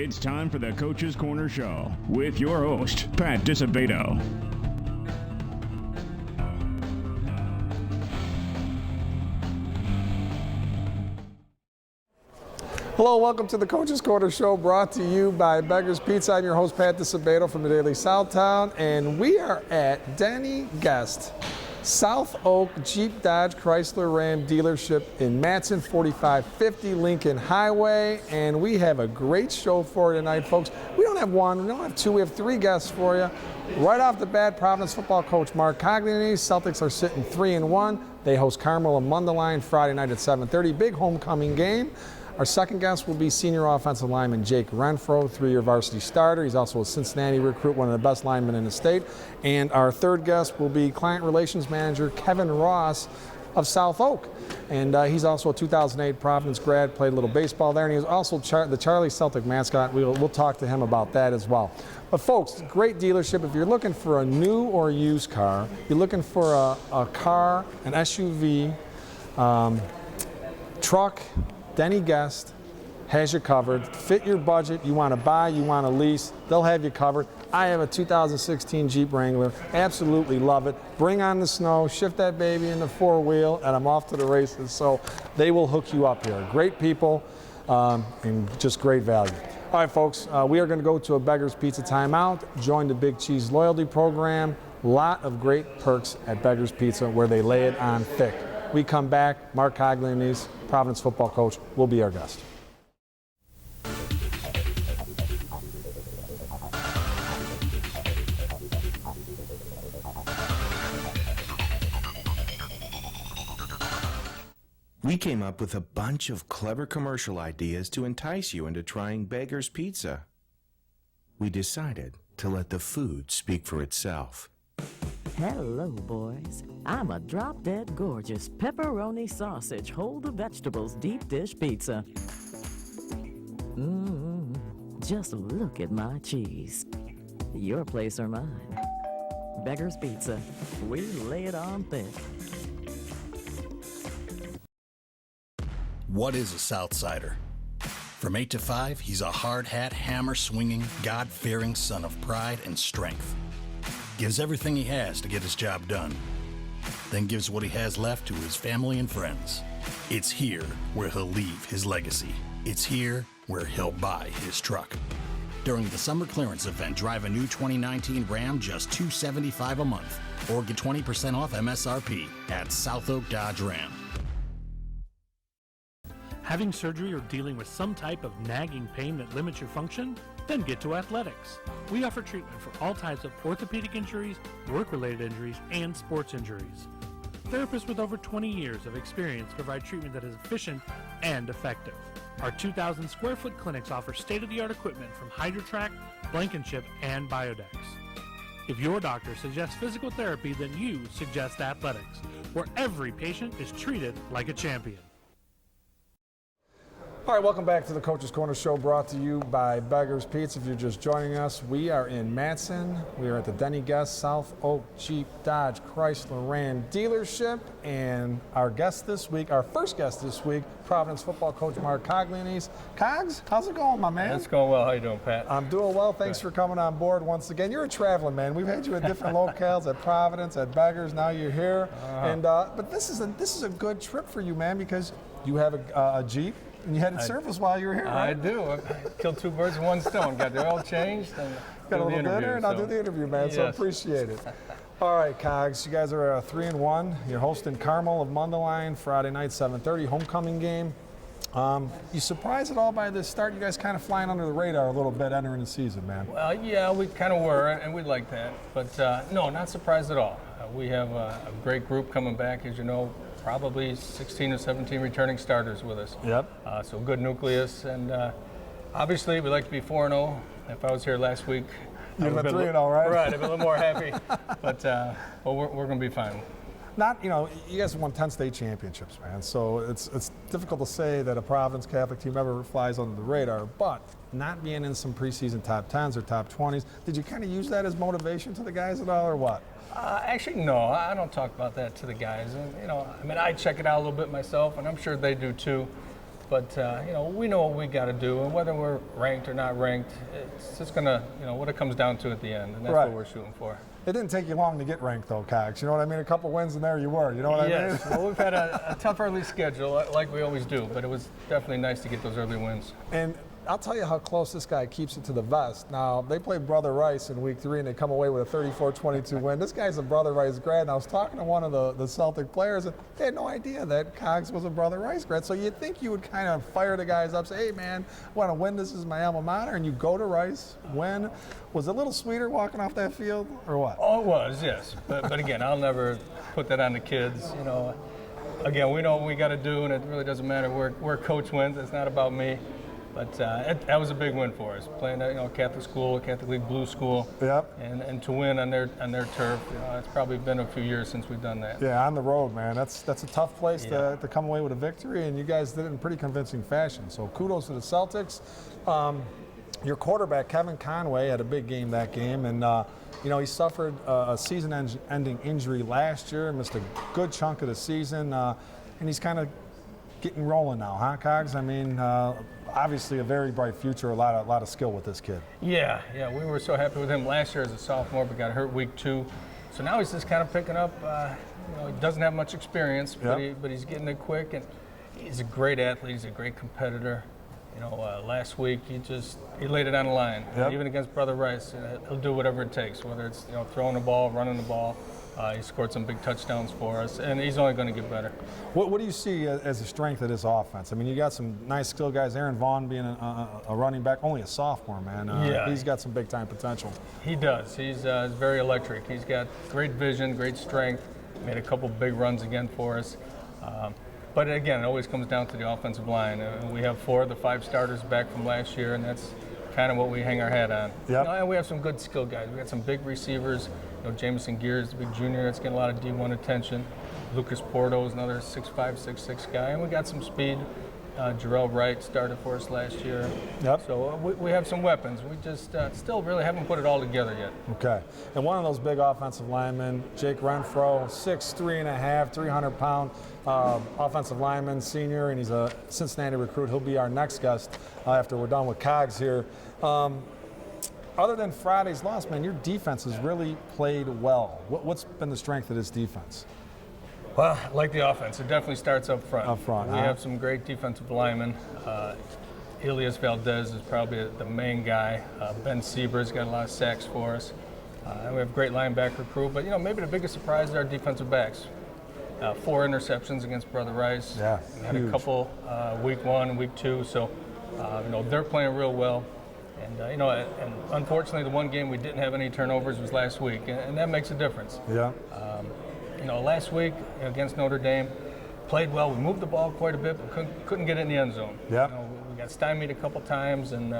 It's time for the Coach's Corner Show with your host, Pat Disabato. Hello, welcome to the Coach's Corner Show, brought to you by Beggar's Pizza. I'm your host, Pat Disabato from the Daily Southtown, and we are at Denny Guest, South Oak Jeep Dodge Chrysler Ram dealership in Matson, 4550 Lincoln Highway, and we have a great show for you tonight, folks. We don't have one, we don't have two, we have three guests for you. Right off the bat, Providence football coach Mark Coglianese. Celtics are sitting 3-1. They host Carmel and Mundelein Friday night at 7:30. Big homecoming game. Our second guest will be senior offensive lineman Jake Renfro, 3-year varsity starter. He's also a Cincinnati recruit, one of the best linemen in the state. And our third guest will be client relations manager Kevin Ross of South Oak. And he's also a 2008 Providence grad, played a little baseball there, and he was also the Charlie Celtic mascot. We'll talk to him about that as well. But folks, great dealership. If you're looking for a new or used car, you're looking for a car, an SUV, truck, Denny Guest has you covered. Fit your budget. You want to buy, you want to lease, they'll have you covered. I have a 2016 Jeep Wrangler. Absolutely love it. Bring on the snow, shift that baby in the four-wheel, and I'm off to the races. So they will hook you up here. Great people and just great value. All right, folks, we are going to go to a Beggar's Pizza timeout. Join the Big Cheese Loyalty Program. Lot of great perks at Beggar's Pizza where they lay it on thick. We come back, Mark Coglianese, Providence football coach, will be our guest. We came up with a bunch of clever commercial ideas to entice you into trying Beggar's Pizza. We decided to let the food speak for itself. Hello, boys. I'm a drop-dead gorgeous pepperoni sausage, hold the vegetables deep dish pizza. Just look at my cheese. Your place or mine. Beggar's Pizza. We lay it on thick. What is a Southsider? From 8 to 5, he's a hard-hat, hammer-swinging, God-fearing son of pride and strength. Gives everything he has to get his job done. Then gives what he has left to his family and friends. It's here where he'll leave his legacy. It's here where he'll buy his truck. During the summer clearance event, drive a new 2019 Ram just $275 a month, or get 20% off MSRP at South Oak Dodge Ram. Having surgery or dealing with some type of nagging pain that limits your function? Then get to Athletics. We offer treatment for all types of orthopedic injuries, work-related injuries, and sports injuries. Therapists with over 20 years of experience provide treatment that is efficient and effective. Our 2,000 square foot clinics offer state-of-the-art equipment from HydroTrack, Blankenship, and Biodex. If your doctor suggests physical therapy, then you suggest Athletics, where every patient is treated like a champion. All right, welcome back to the Coach's Corner Show, brought to you by Beggar's Pizza. If you're just joining us, we are in Matson. We are at the Denny Guest South Oak Jeep Dodge Chrysler Ram dealership. And our guest this week, our first guest this week, Providence football coach Mark Coglianese. Cogs, how's it going, my man? It's going well. How you doing, Pat? I'm doing well. Thanks for coming on board once again. You're a traveling man. We've had you at different locales, at Providence, at Beggars. Now you're here. And but this is a good trip for you, man, because you have a Jeep. And you had it serviced while you were here, right? I do. I killed two birds with one stone. Got the oil changed and got a little dinner, and I'll do the interview, man. Yes. So appreciate it. All right, Cogs, you guys are 3-1. You're hosting Carmel of Mundelein Friday night, 7:30, homecoming game. You surprised at all by the start? You guys kind of flying under the radar a little bit entering the season, man. Well, yeah, we kind of were, and we'd like that. But no, not surprised at all. We have a great group coming back, as you know. Probably 16 or 17 returning starters with us. Yep. So good nucleus, and obviously we'd like to be 4-0. If I was here last week, you'd have been 3-0, right? Right, I'd be a little more happy. But we're going to be fine. You guys have won 10 state championships, man. So it's difficult to say that a Providence Catholic team ever flies under the radar, but not being in some preseason top 10s or top 20s, did you kind of use that as motivation to the guys at all, or what? Actually, no, I don't talk about that to the guys. And, I check it out a little bit myself, and I'm sure they do too. but we know what we got to do, and whether we're ranked or not ranked, it's just gonna, what it comes down to at the end, and that's what we're shooting for. It didn't take you long to get ranked, though, Cogs. You know what I mean? A couple wins in there, you were. You know what I mean? Yes. Well, we've had a tough early schedule, like we always do, but it was definitely nice to get those early wins. And I'll tell you how close this guy keeps it to the vest. Now, they played Brother Rice in week 3, and they come away with a 34-22 win. This guy's a Brother Rice grad, and I was talking to one of the Celtic players, and they had no idea that Cogs was a Brother Rice grad. So you'd think you would kind of fire the guys up, say, hey, man, I want to win. This is my alma mater, and you go to Rice, win. Was it a little sweeter walking off that field, or what? Oh, it was, yes. But again, I'll never put that on the kids. Again, we know what we got to do, and it really doesn't matter where coach wins. It's not about me. But that was a big win for us, playing at Catholic school, Catholic League Blue School, and to win on their turf. It's probably been a few years since we've done that. Yeah, on the road, man. That's a tough place to come away with a victory, and you guys did it in pretty convincing fashion. So kudos to the Celtics. Your quarterback, Kevin Conway, had a big game that game, and he suffered a season-ending injury last year, missed a good chunk of the season, and he's kind of getting rolling now, huh, Cogs? I mean, obviously a very bright future, a lot of skill with this kid. Yeah, we were so happy with him last year as a sophomore, but got hurt week 2. So now he's just kind of picking up. He doesn't have much experience, but he's getting it quick, and he's a great athlete. He's a great competitor. Last week he laid it on the line. Even against Brother Rice, he'll do whatever it takes, whether it's throwing the ball, running the ball. He scored some big touchdowns for us, and he's only going to get better. What do you see as a strength of this offense? I mean, you got some nice skill guys. Aaron Vaughn being a running back, only a sophomore, man. He's got some big-time potential. He does. He's very electric. He's got great vision, great strength. Made a couple big runs again for us. But again, it always comes down to the offensive line. We have 4 of the 5 starters back from last year, and that's kind of what we hang our hat on. And we have some good skill guys. We got some big receivers. Jameson Gears, the big junior, that's getting a lot of D1 attention. Lucas Porto is another 6'5", 6'6" guy, and we got some speed. Jarrell Wright started for us last year. So we have some weapons. We just still really haven't put it all together yet. Okay. And one of those big offensive linemen, Jake Renfro, 6'3.5", 300-pound offensive lineman, senior, and he's a Cincinnati recruit. He'll be our next guest after we're done with Cogs here. Other than Friday's loss, man, your defense has really played well. What's been the strength of this defense? Well, like the offense, it definitely starts up front. We huh? have some great defensive linemen. Elias Valdez is probably the main guy. Ben Sieber's got a lot of sacks for us. And we have a great linebacker crew. But, maybe the biggest surprise is our defensive backs. 4 interceptions against Brother Rice. Yeah, we had a couple week 1 and week 2. So, they're playing real well. And, and unfortunately, the one game we didn't have any turnovers was last week, and that makes a difference. Last week against Notre Dame, played well. We moved the ball quite a bit, but couldn't get it in the end zone. We got stymied a couple times, and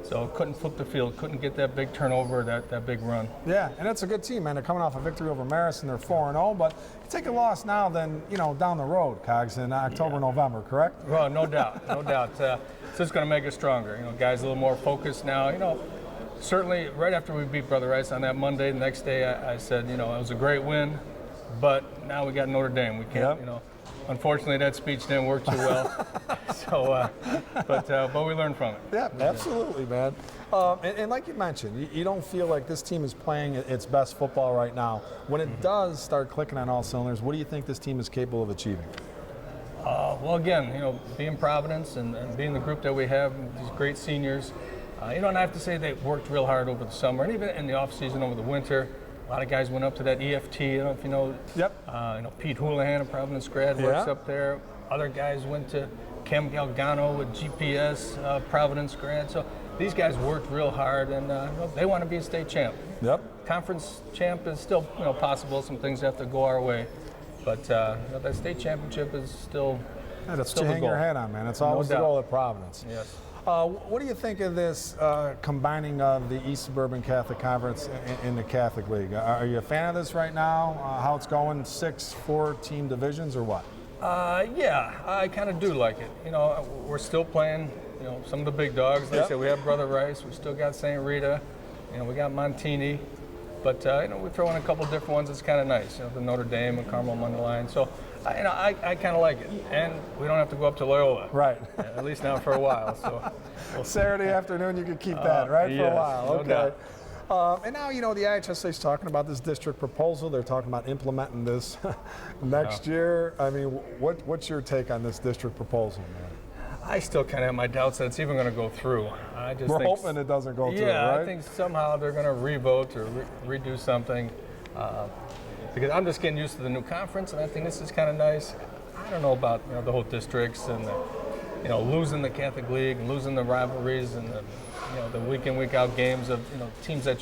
so couldn't flip the field, couldn't get that big turnover, that big run. Yeah, and it's a good team, man. They're coming off a victory over Marist, and they're 4-0, but you take a loss now than, down the road, Cogs, in October, November, correct? Well, no doubt, no doubt. It's just going to make us stronger. Guys a little more focused now. Certainly right after we beat Brother Rice on that Monday, the next day I said, it was a great win, but now we got Notre Dame. We can't, unfortunately that speech didn't work too well. But we learned from it. Yeah, absolutely, man. And like you mentioned, you don't feel like this team is playing its best football right now. When it does start clicking on all cylinders, what do you think this team is capable of achieving? Well, again, being Providence and being the group that we have, these great seniors, and I have to say they worked real hard over the summer and even in the off season over the winter. A lot of guys went up to that EFT. I don't know if you know. Pete Houlihan, a Providence grad, works up there. Other guys went to Cam Galgano with GPS, Providence grad. So these guys worked real hard, and they want to be a state champ. Conference champ is still possible. Some things have to go our way. But that state championship is still that's what you hang your hat on, man. It's always the goal at Providence. Yes. What do you think of this combining of the East Suburban Catholic Conference in the Catholic League? Are you a fan of this right now? How it's going? 6 4-team divisions or what? Yeah, I kind of do like it. We're still playing, some of the big dogs. Like I said, we have Brother Rice. We still got St. Rita. We got Montini. But we throw in a couple different ones. It's kind of nice. The Notre Dame and Carmel Underline. So I kind of like it, and we don't have to go up to Loyola. Right. At least now for a while. So Saturday afternoon, you could keep that, right, for a while. No Okay. doubt. And now, the IHSA is talking about this district proposal. They're talking about implementing this next year. I mean, what's your take on this district proposal, man? I still kind of have my doubts that it's even going to go through. We're hoping it doesn't go through, Yeah, right? I think somehow they're going to revote or redo something. Because I'm just getting used to the new conference, and I think this is kind of nice. I don't know about the whole districts and losing the Catholic League and losing the rivalries and the week in week out games of teams that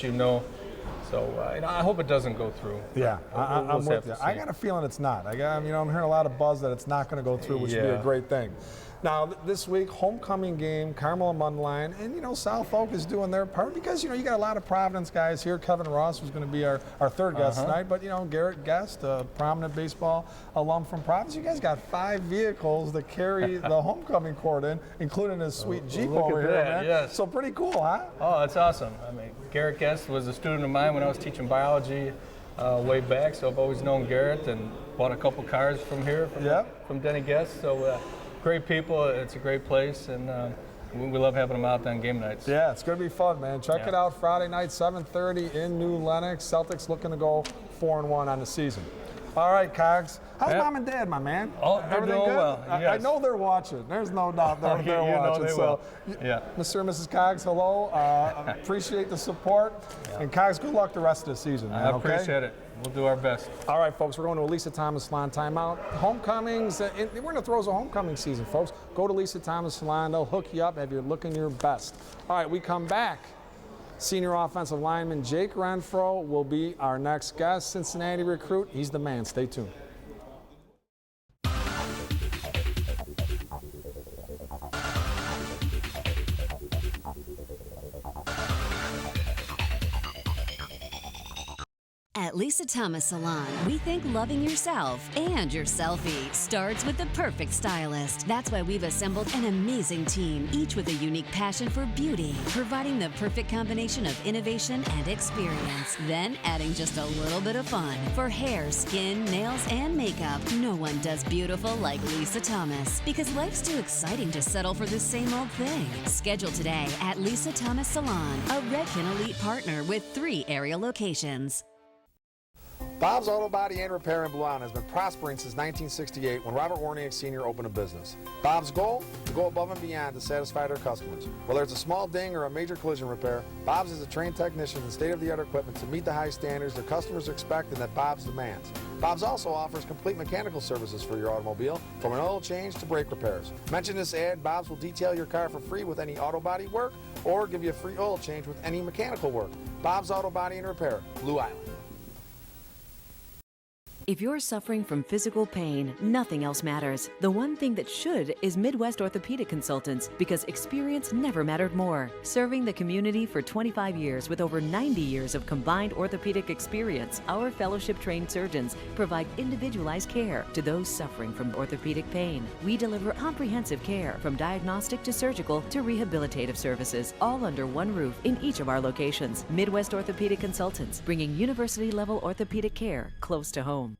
So I hope it doesn't go through. Yeah, We'll I'm with have you. to I see. got a feeling it's not. I'm hearing a lot of buzz that it's not going to go through, which would be a Yeah. great thing. Now, this week, homecoming game, Carmel and Mundelein, and South Oak is doing their part because you got a lot of Providence guys here. Kevin Ross was going to be our third guest tonight, but Garrett Guest, a prominent baseball alum from Providence. You guys got 5 vehicles that carry the homecoming court in, including his sweet Jeep look over at here, that, man. yes. So pretty cool, huh? Oh, that's awesome. I mean, Garrett Guest was a student of mine when I was teaching biology way back, so I've always known Garrett and bought a couple cars from here, from Denny Guest. So great people, it's a great place, and we love having them out on game nights. Yeah, it's going to be fun, man. Check it out Friday night, 7:30 in New Lenox. Celtics looking to go 4-1 on the season. All right, Cogs. How's Mom and Dad, my man? Oh, they're Everything doing good? well. I Yes. know they're watching. There's no doubt they're You know watching. they so, will. Yeah. Mr. and Mrs. Cogs, hello. Appreciate the support. And Cogs, good luck the rest of the season, man. I okay? appreciate it. We'll do our best. All right, folks, we're going to a Lisa Thomas Salon timeout. Homecomings, we're in the throes of homecoming season, folks. Go to Lisa Thomas Salon. They'll hook you up, have you looking your best. All right, we come back. Senior offensive lineman Jake Renfro will be our next guest. Cincinnati recruit. He's the man. Stay tuned. At Lisa Thomas Salon, we think loving yourself and your selfie starts with the perfect stylist. That's why we've assembled an amazing team, each with a unique passion for beauty, providing the perfect combination of innovation and experience. Then adding just a little bit of fun. For hair, skin, nails, and makeup, no one does beautiful like Lisa Thomas. Because life's too exciting to settle for the same old thing. Schedule today at Lisa Thomas Salon, a Redken Elite partner with 3 area locations. Bob's Auto Body and Repair in Blue Island has been prospering since 1968 when Robert Warniak Sr. opened a business. Bob's goal? To go above and beyond to satisfy their customers. Whether it's a small ding or a major collision repair, Bob's is a trained technician and state-of-the-art equipment to meet the high standards their customers expect and that Bob's demands. Bob's also offers complete mechanical services for your automobile, from an oil change to brake repairs. Mention this ad, Bob's will detail your car for free with any auto body work or give you a free oil change with any mechanical work. Bob's Auto Body and Repair, Blue Island. If you're suffering from physical pain, nothing else matters. The one thing that should is Midwest Orthopedic Consultants, because experience never mattered more. Serving the community for 25 years with over 90 years of combined orthopedic experience, our fellowship-trained surgeons provide individualized care to those suffering from orthopedic pain. We deliver comprehensive care from diagnostic to surgical to rehabilitative services, all under one roof in each of our locations. Midwest Orthopedic Consultants, bringing university-level orthopedic care close to home.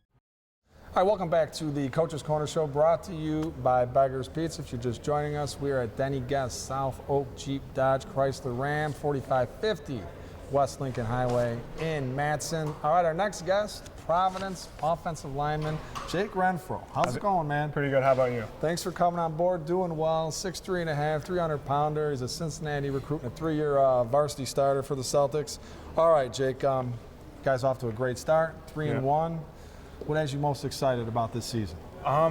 All right, welcome back to the Coach's Corner Show, brought to you by Beggar's Pizza. If you're just joining us, we are at Denny Guest, South Oak Jeep Dodge Chrysler Ram, 4550 West Lincoln Highway in Matson. All right, our next guest, Providence offensive lineman Jake Renfro. How's it going, man? Pretty good. How about you? Thanks for coming on board. Doing well. 6'3 and a half, 300-pounder. He's a Cincinnati recruit and a 3-year varsity starter for the Celtics. All right, Jake. Guys off to a great start. 3-1. What has you most excited about this season?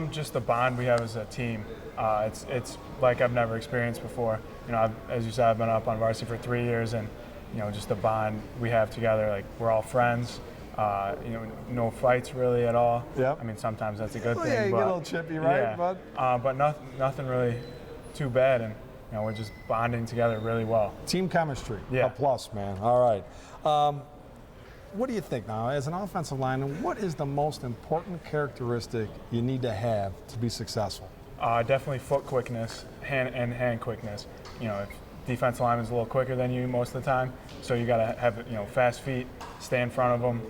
Just the bond we have as a team. It's like I've never experienced before. You know, as you said, I've been up on varsity for 3 years, and you know, just the bond we have together. Like, we're all friends. You know, no fights really at all. Yep. I mean, sometimes that's a good thing. Yeah, you but, get a little chippy, right? Yeah. But nothing really too bad, and you know, we're just bonding together really well. Team chemistry. Yeah. A plus, man. All right. What do you think now, as an offensive lineman, what is the most important characteristic you need to have to be successful? Definitely foot quickness, hand quickness. You know, if defensive lineman's a little quicker than you most of the time, so you got to have fast feet, stay in front of them,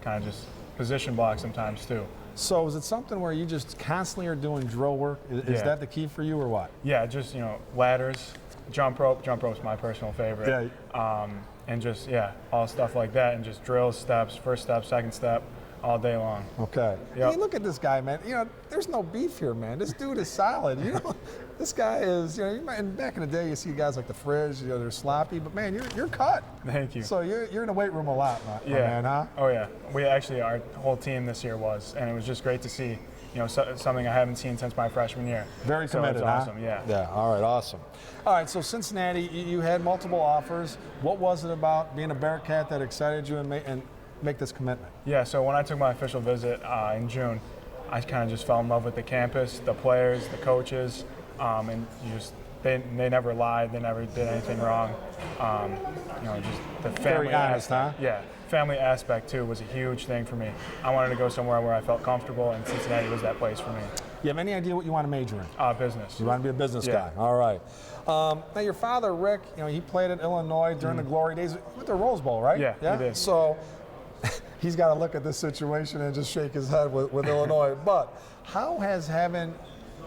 kind of just position block sometimes too. So is it something where you just constantly are doing drill work? Is that the key for you or what? Yeah, just ladders, jump rope. Jump rope's my personal favorite. Yeah. And just all stuff like that, and just drills, steps, first step, second step, all day long. Okay. Yep. I mean, look at this guy, man. There's no beef here, man. This dude is solid. This guy is. And back in the day, you see guys like the Fridge. They're sloppy, but man, you're cut. Thank you. So you're in the weight room a lot, my man, huh? Oh yeah. We actually, our whole team this year was, and it was just great to see. Something I haven't seen since my freshman year. Very committed, so it's awesome, huh? Yeah, all right, awesome. All right, so Cincinnati, you had multiple offers. What was it about being a Bearcat that excited you and make this commitment? Yeah, so when I took my official visit in June, I kind of just fell in love with the campus, the players, the coaches, and they never lied, they never did anything wrong. Just the family Very honest, aspect. huh? Yeah, family aspect too was a huge thing for me. I wanted to go somewhere where I felt comfortable, and Cincinnati was that place for me. You have any idea what you want to major in? Business. You want to be a business guy. All right. Now your father, Rick, he played at Illinois during the glory days. He went to Rose Bowl, right? Yeah, he did. So he's got to look at this situation and just shake his head with Illinois. But how has having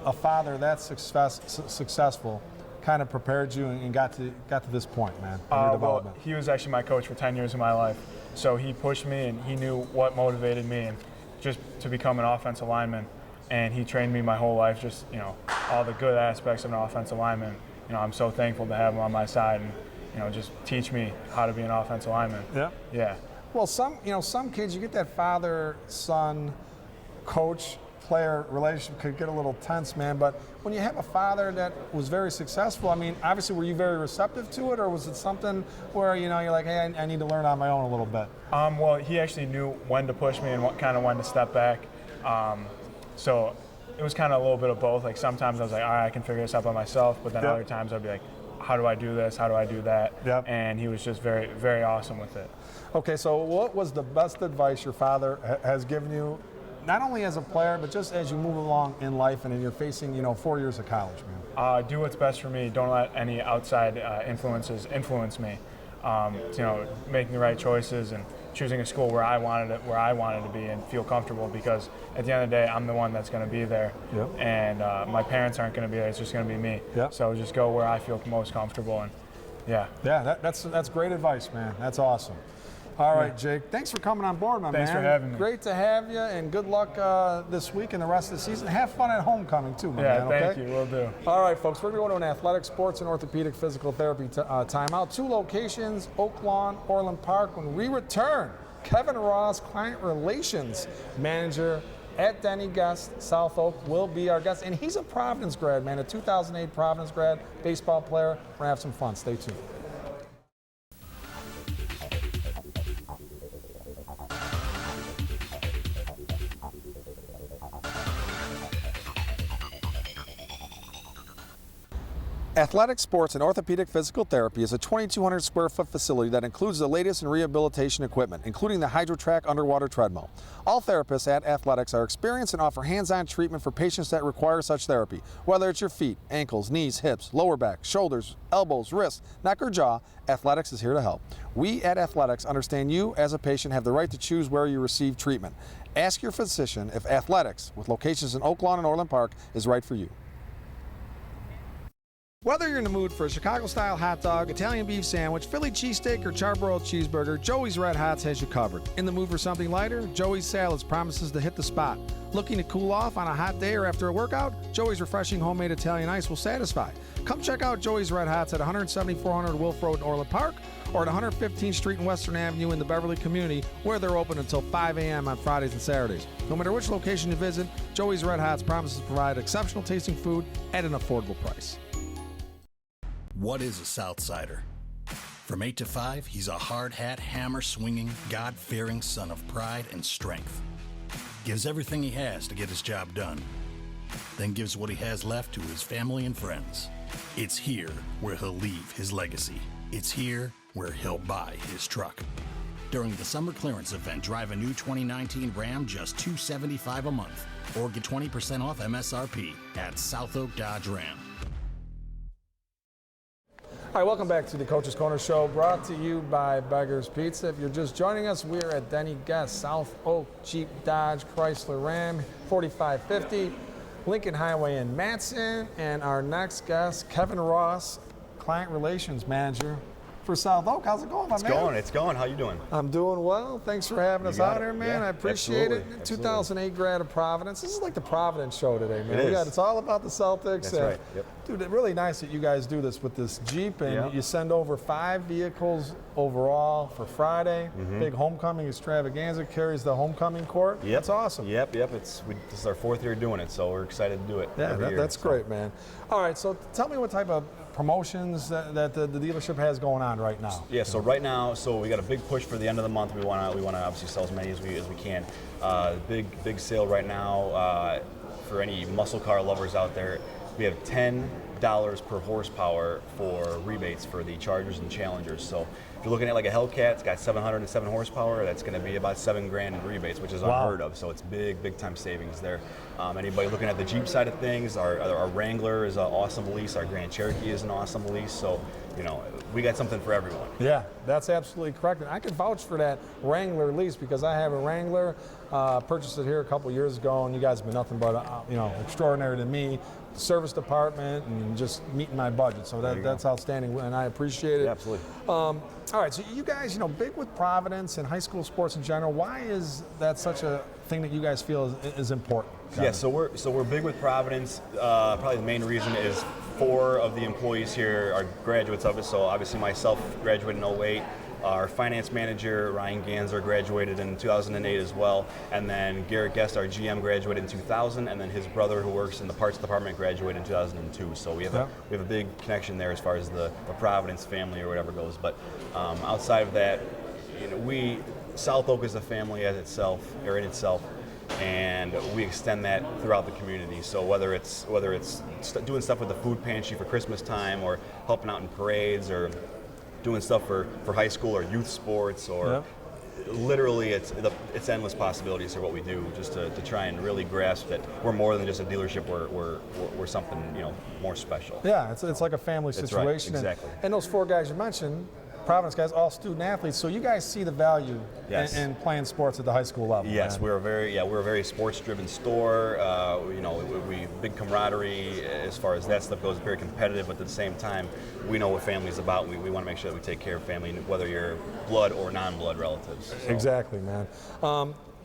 a father that's successful kind of prepared you and got to this point, man, in your development? Well, he was actually my coach for 10 years of my life. So he pushed me, and he knew what motivated me, and just to become an offensive lineman. And he trained me my whole life, just all the good aspects of an offensive lineman. I'm so thankful to have him on my side, and just teach me how to be an offensive lineman. Yeah. Yeah. Well, some kids, you get that father-son, coach-player relationship could get a little tense, man. But when you have a father that was very successful, I mean, obviously, were you very receptive to it, or was it something where you're like, hey, I need to learn on my own a little bit? Well, he actually knew when to push me and when to step back. So it was kind of a little bit of both. Like sometimes I was like, all right, I can figure this out by myself. But then other times I'd be like, how do I do this? How do I do that? Yep. And he was just very, very awesome with it. Okay, so what was the best advice your father has given you, not only as a player, but just as you move along in life and you're facing, 4 years of college, man? Do what's best for me. Don't let any outside influences influence me. Making the right choices and choosing a school where I wanted to be and feel comfortable, because at the end of the day, I'm the one that's going to be there. Yep. And my parents aren't going to be there. It's just going to be me. Yep. So just go where I feel most comfortable. And that's great advice, man. That's awesome. All right, Jake, thanks for coming on board, my man. Thanks for having me. Great to have you, and good luck this week and the rest of the season. Have fun at homecoming, too, my man, okay? Thank you. Will do. All right, folks, we're going to an athletic, sports, and orthopedic physical therapy timeout. 2 locations, Oak Lawn, Orland Park. When we return, Kevin Ross, Client Relations Manager at Denny Guest, South Oak, will be our guest. And he's a Providence grad, man, a 2008 Providence grad, baseball player. We're going to have some fun. Stay tuned. Athletic, Sports, and Orthopedic Physical Therapy is a 2,200 square foot facility that includes the latest in rehabilitation equipment, including the HydroTrack underwater treadmill. All therapists at Athletics are experienced and offer hands-on treatment for patients that require such therapy. Whether it's your feet, ankles, knees, hips, lower back, shoulders, elbows, wrists, neck, or jaw, Athletics is here to help. We at Athletics understand you as a patient have the right to choose where you receive treatment. Ask your physician if Athletics, with locations in Oak Lawn and Orland Park, is right for you. Whether you're in the mood for a Chicago-style hot dog, Italian beef sandwich, Philly cheesesteak, or charbroiled cheeseburger, Joey's Red Hots has you covered. In the mood for something lighter, Joey's Salads promises to hit the spot. Looking to cool off on a hot day or after a workout? Joey's refreshing homemade Italian ice will satisfy. Come check out Joey's Red Hots at 17400 Wolf Road in Orland Park or at 115th Street and Western Avenue in the Beverly community, where they're open until 5 a.m. on Fridays and Saturdays. No matter which location you visit, Joey's Red Hots promises to provide exceptional tasting food at an affordable price. What is a Southsider? From 8 to 5, he's a hard-hat, hammer-swinging, God-fearing son of pride and strength. Gives everything he has to get his job done. Then gives what he has left to his family and friends. It's here where he'll leave his legacy. It's here where he'll buy his truck. During the summer clearance event, drive a new 2019 Ram just $275 a month, or get 20% off MSRP at South Oak Dodge Ram. All right, welcome back to the Coach's Corner Show, brought to you by Beggar's Pizza. If you're just joining us, we're at Denny Guest, South Oak Jeep Dodge Chrysler Ram, 4550 Lincoln Highway in Matson. And our next guest, Kevin Ross, Client Relations Manager for South Oak. How's it going, my man? It's going. How you doing? I'm doing well. Thanks for having us out here, man. Yeah, I appreciate it. absolutely. 2008 grad of Providence. This is like the Providence show today, man. It is. It's all about the Celtics. That's right. Yep. Dude, it's really nice that you guys do this with this Jeep, and you send over 5 vehicles overall for Friday. Big homecoming extravaganza, carries the homecoming court. Yep. That's awesome. Yep. This is our 4th year doing it, so we're excited to do it. Yeah, every year, that's great, man. All right, so tell me what type of promotions that the dealership has going on right now. Yeah, so right now, we got a big push for the end of the month. We want to obviously sell as many as we can. Big sale right now for any muscle car lovers out there. We have $10 per horsepower for rebates for the Chargers and Challengers. So if you're looking at like a Hellcat, it's got 707 horsepower. That's going to be about $7,000 in rebates, which is unheard of. So it's big time savings there. Anybody looking at the Jeep side of things, our Wrangler is an awesome lease. Our Grand Cherokee is an awesome lease. So we got something for everyone. Yeah, that's absolutely correct. And I can vouch for that Wrangler lease because I have a Wrangler, purchased it here a couple years ago, and you guys have been nothing but extraordinary to me. Service department and just meeting my budget. So that's outstanding, and I appreciate it. Yeah, absolutely. All right, so you guys, big with Providence and high school sports in general. Why is that such a thing that you guys feel is important? Yeah, so we're big with Providence. Probably the main reason is 4 of the employees here are graduates of it. So obviously myself graduated in 08. Our finance manager, Ryan Ganser, graduated in 2008 as well. And then Garrett Guest, our GM, graduated in 2000. And then his brother, who works in the parts department, graduated in 2002. So we have a big connection there as far as the Providence family or whatever goes. But outside of that, South Oak is a family in itself, and we extend that throughout the community. So whether it's doing stuff with the food pantry for Christmas time, or helping out in parades, or doing stuff for high school or youth sports, or literally it's endless possibilities for what we do, just to try and really grasp that we're more than just a dealership. We're something more special. Yeah, it's like a family situation. Right, exactly. And those 4 guys you mentioned, Providence guys, all student athletes, so you guys see the value in playing sports at the high school level. Yes, we're a very sports-driven store. We big camaraderie as far as that stuff goes. Very competitive, but at the same time, we know what family's about. We want to make sure that we take care of family, whether you're blood or non-blood relatives. So. Exactly, man.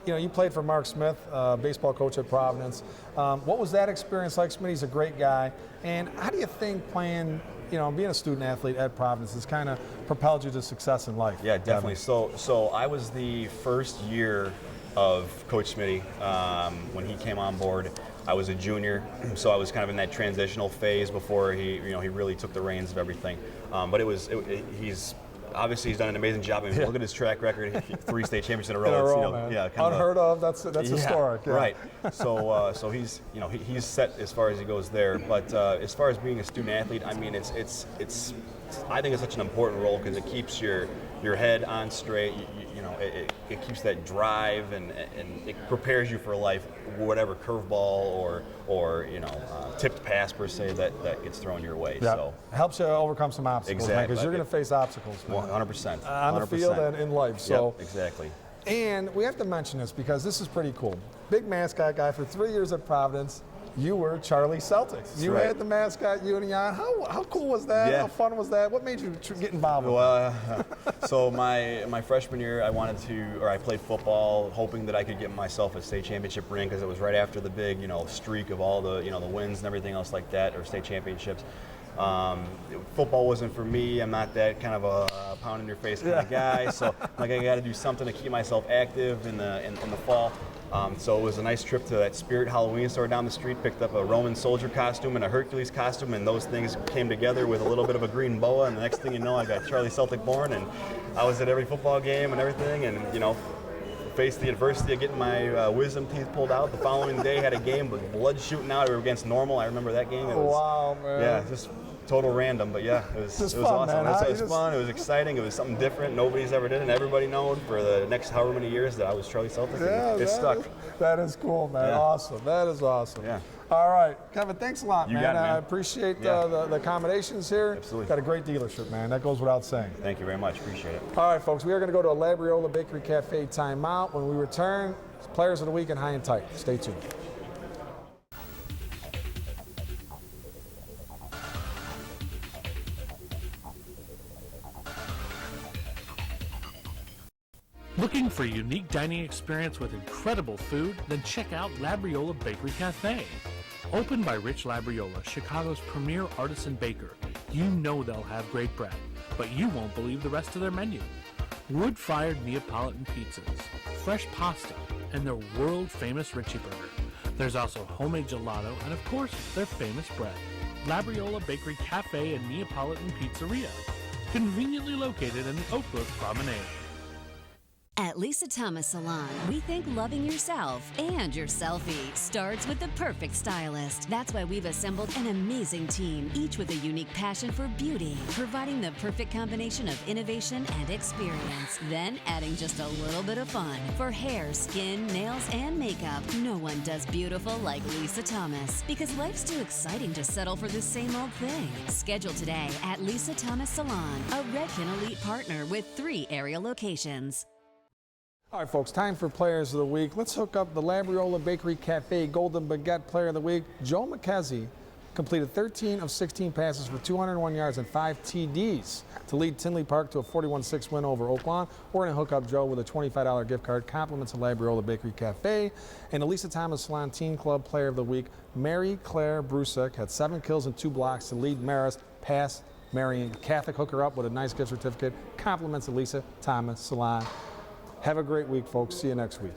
You played for Mark Smith, baseball coach at Providence. What was that experience like? Smitty's a great guy. And how do you think playing, being a student athlete at Providence has kind of propelled you to success in life? Yeah, definitely. So I was the first year of Coach Smitty when he came on board. I was a junior, so I was kind of in that transitional phase before he really took the reins of everything. But he's done an amazing job. I mean, look at his track record: 3 state championships in a row. Unheard of. That's historic. Yeah. Right. So he's he's set as far as he goes there. But as far as being a student athlete, I mean, I think it's such an important role because it keeps your head on straight. It keeps that drive and it prepares you for life, whatever curveball or tipped pass per se that gets thrown your way. Yeah. So helps you overcome some obstacles, exactly, because you're going to face obstacles, 100% on the field and in life. So exactly. And we have to mention this because this is pretty cool. Big mascot guy for 3 years at Providence. You were Charlie Celtics. You had the mascot union. How cool was that? Yeah. How fun was that? What made you get involved with that? So my freshman year, I played football, hoping that I could get myself a state championship ring because it was right after the big, streak of all the, the wins and everything else like that, or state championships. Football wasn't for me. I'm not that kind of a pound in your face kind of guy. So I got to do something to keep myself active in the fall. So it was a nice trip to that Spirit Halloween store down the street, picked up a Roman soldier costume and a Hercules costume, and those things came together with a little bit of a green boa, and the next thing you know, I got Charlie Celtic born, and I was at every football game and everything, and faced the adversity of getting my wisdom teeth pulled out. The following day had a game with blood shooting out. We were against Normal. I remember that game. Wow, man. Yeah, just total random, but yeah, it was fun, awesome. man. It was fun. It was exciting. It was something different. Nobody's ever did it, and everybody known for the next however many years that I was Charlie Celtic. Yeah, it stuck. That is cool, man. Yeah. Awesome. That is awesome. Yeah. All right, Kevin, thanks a lot, You man. got it, man. I appreciate Yeah. the accommodations here. Absolutely. Got a great dealership, man. That goes without saying. Thank you very much. Appreciate it. All right, folks, we are going to go to a Labriola Bakery Cafe timeout. When we return, Players of the Week and High and Tight. Stay tuned. Looking for a unique dining experience with incredible food? Then check out Labriola Bakery Cafe. Opened by Rich Labriola, Chicago's premier artisan baker, you know they'll have great bread, but you won't believe the rest of their menu. Wood-fired Neapolitan pizzas, fresh pasta, and their world-famous Richie Burger. There's also homemade gelato and, of course, their famous bread. Labriola Bakery Cafe and Neapolitan Pizzeria, conveniently located in the Oak Brook Promenade. At Lisa Thomas Salon, we think loving yourself and your selfie starts with the perfect stylist. That's why we've assembled an amazing team, each with a unique passion for beauty, providing the perfect combination of innovation and experience. Then adding just a little bit of fun. For hair, skin, nails, and makeup, no one does beautiful like Lisa Thomas. Because life's too exciting to settle for the same old thing. Schedule today at Lisa Thomas Salon, a Redken Elite partner with 3 area locations. All right, folks, time for Players of the Week. Let's hook up the Labriola Bakery Cafe Golden Baguette Player of the Week. Joe McKenzie completed 13 of 16 passes for 201 yards and 5 TDs to lead Tinley Park to a 41-6 win over Oaklawn. We're going to hook up Joe with a $25 gift card, compliments of Labriola Bakery Cafe. And the Lisa Thomas Salon Teen Club Player of the Week, Mary Claire Brusek, had 7 kills and 2 blocks to lead Maris past Marion Catholic. Hook her up with a nice gift certificate, compliments of Lisa Thomas Salon. Have a great week, folks. See you next week.